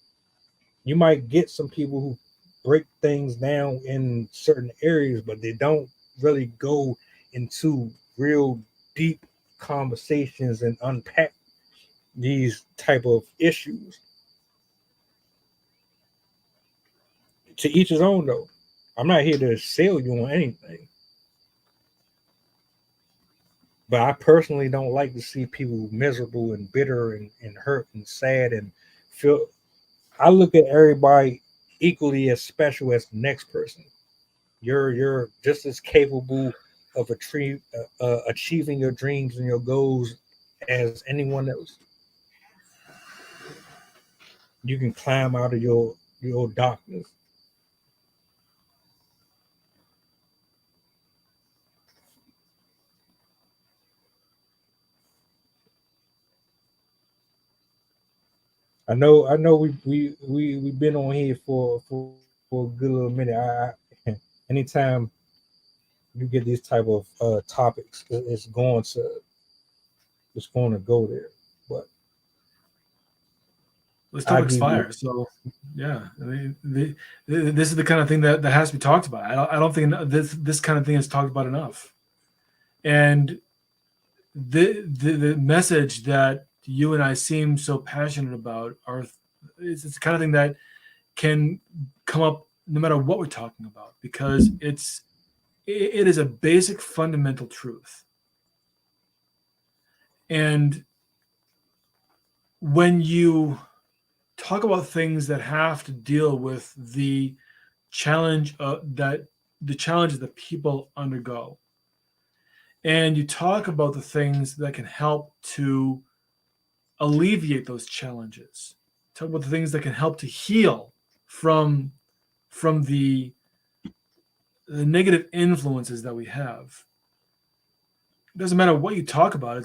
You might get some people who break things down in certain areas, but they don't really go into real deep conversations and unpack these type of issues. To each his own, though. I'm not here to sell you on anything, but I personally don't like to see people miserable and bitter and hurt and sad and feel. I look at everybody equally as special as the next person. You're just as capable of achieving your dreams and your goals as anyone else. You can climb out of your darkness. I know we've been on here for a good little minute. Anytime you get these type of topics, it's going to go there. But This I topic's give you fire. So yeah, I mean, this is the kind of thing that has to be talked about. I don't think this kind of thing is talked about enough. And the message that you and I seem so passionate about are it's the kind of thing that can come up no matter what we're talking about, because it is a basic fundamental truth. And when you talk about things that have to deal with the challenge that the challenges that people undergo, and you talk about the things that can help to alleviate those challenges, talk about the things that can help to heal from the negative influences that we have. It doesn't matter what you talk about,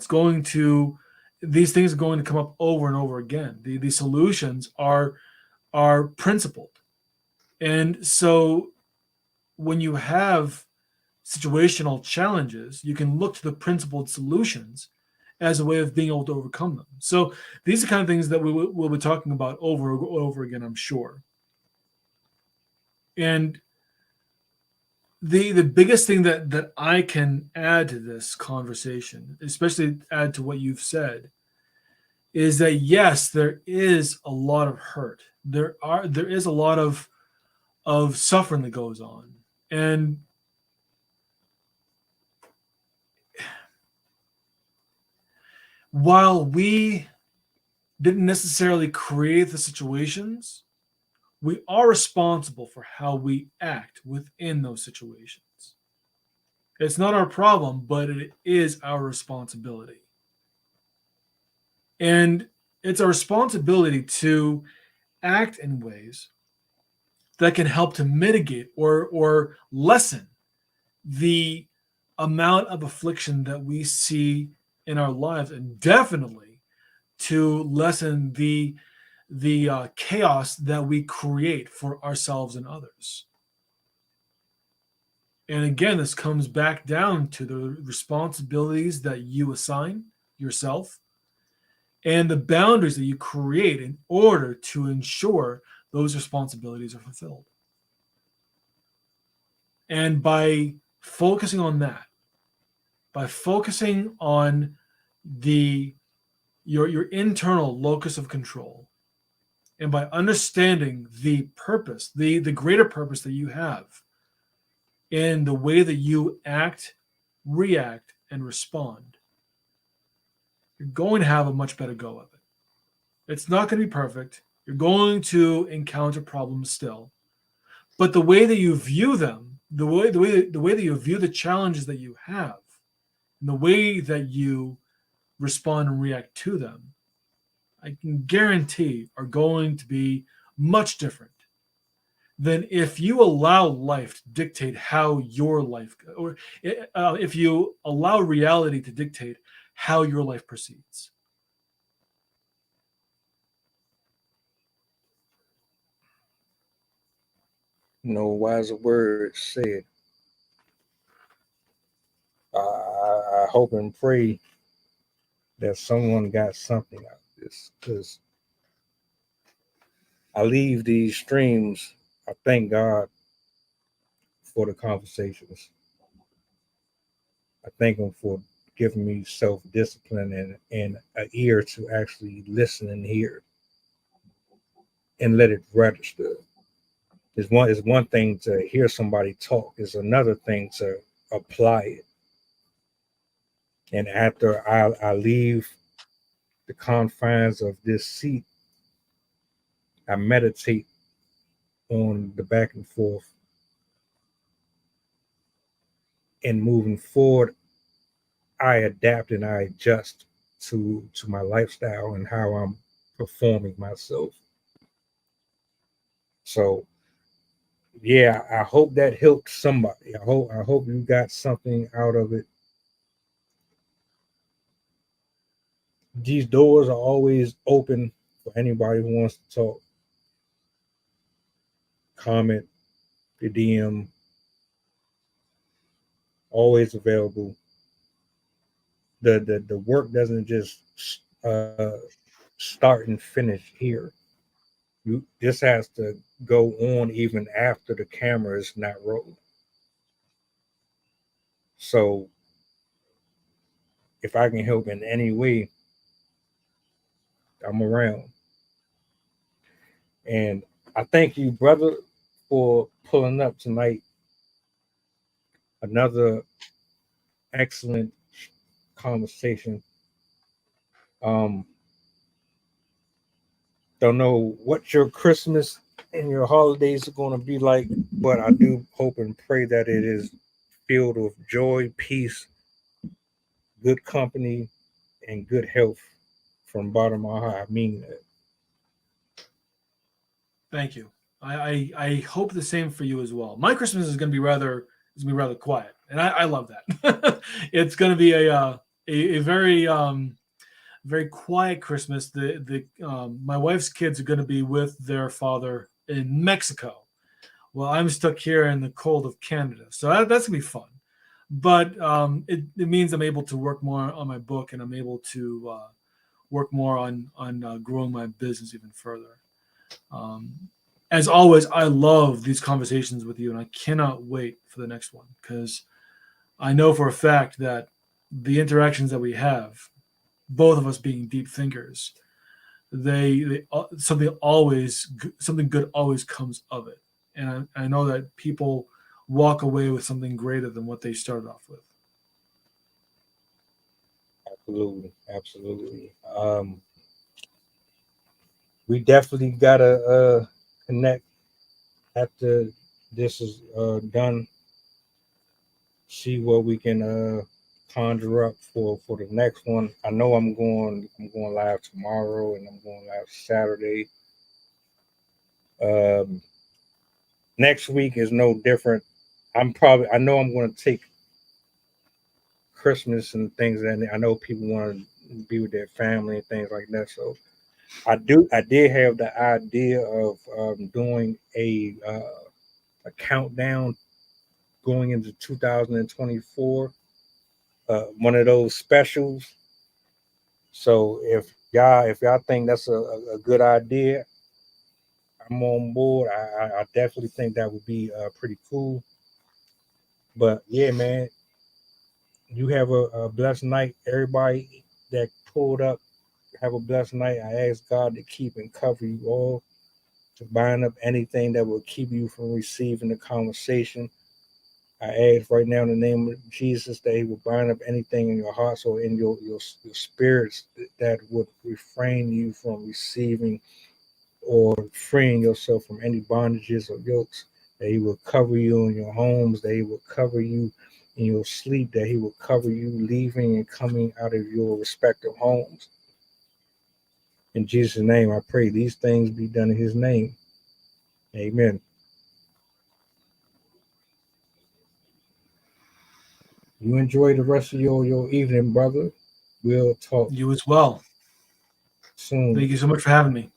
these things are going to come up over and over again. The solutions are principled. And so when you have situational challenges, you can look to the principled solutions as a way of being able to overcome them. So these are kind of things that we'll be talking about over and over again, I'm sure. And the biggest thing that I can add to this conversation, especially add to what you've said, is that yes, there is a lot of hurt. There is a lot of suffering that goes on. And while we didn't necessarily create the situations, we are responsible for how we act within those situations. It's not our problem, but it is our responsibility. And it's our responsibility to act in ways that can help to mitigate or lessen the amount of affliction that we see in our lives, and definitely to lessen the chaos that we create for ourselves and others. And again, this comes back down to the responsibilities that you assign yourself and the boundaries that you create in order to ensure those responsibilities are fulfilled. And by focusing on that, by focusing on your internal locus of control, and by understanding the purpose, the greater purpose that you have in the way that you act, react, and respond, you're going to have a much better go of it. It's not going to be perfect. You're going to encounter problems still. But the way that you view them, the way that you view the challenges that you have, and the way that you respond and react to them, I can guarantee are going to be much different than if you allow life to dictate how your life, or if you allow reality to dictate how your life proceeds. no wiser words said. I hope and pray that someone got something out of this, because I leave these streams. I thank God for the conversations. I thank Him for giving me self discipline and an ear to actually listen and hear and let it register. It's one thing to hear somebody talk. It's another thing to apply it. And after I leave the confines of this seat, I meditate on the back and forth and moving forward, I adapt and I adjust to my lifestyle and how I'm performing myself. So yeah, I hope that helped somebody. I hope you got something out of it. These doors are always open for anybody who wants to talk, comment, the DM, always available. The work doesn't just uh, start and finish here. This has to go on even after the camera is not rolling. So if I can help in any way, I'm around. And I thank you, brother, for pulling up tonight. Another excellent conversation. Um, don't know what your Christmas and your holidays are going to be like, but I do hope and pray that it is filled with joy, peace, good company, and good health from the bottom of my heart. I mean that. Thank you. I hope the same for you as well. My Christmas is going to be rather quiet, and I love that. It's going to be a very quiet Christmas. The my wife's kids are going to be with their father in Mexico. Well, I'm stuck here in the cold of Canada, so that's gonna be fun. But it means I'm able to work more on my book, and I'm able to work more on growing my business even further. Um, as always, I love these conversations with you, and I cannot wait for the next one because I know for a fact that the interactions that we have, both of us being deep thinkers, they something good always comes of it, and I know that people walk away with something greater than what they started off with. Absolutely, absolutely. We definitely gotta connect after this is done. See what we can conjure up for the next one. I know I'm going live tomorrow and I'm going live Saturday. Um, Next week is no different. I know I'm going to take Christmas and things, and I know people want to be with their family and things like that. So I did have the idea of doing a countdown going into 2024, one of those specials. So if y'all think that's a good idea, I'm on board. I definitely think that would be pretty cool. But yeah, man, you have a blessed night. Everybody that pulled up, have a blessed night. I ask God to keep and cover you all, to bind up anything that will keep you from receiving the conversation. I ask right now in the name of Jesus that He will bind up anything in your hearts or in your spirits that would refrain you from receiving or freeing yourself from any bondages or yokes. That He will cover you in your homes. That He will cover you in your sleep. That He will cover you leaving and coming out of your respective homes. In Jesus' name, I pray these things be done in His name. Amen. You enjoy the rest of your evening, brother. We'll talk You as well. soon. Thank you so much for having me.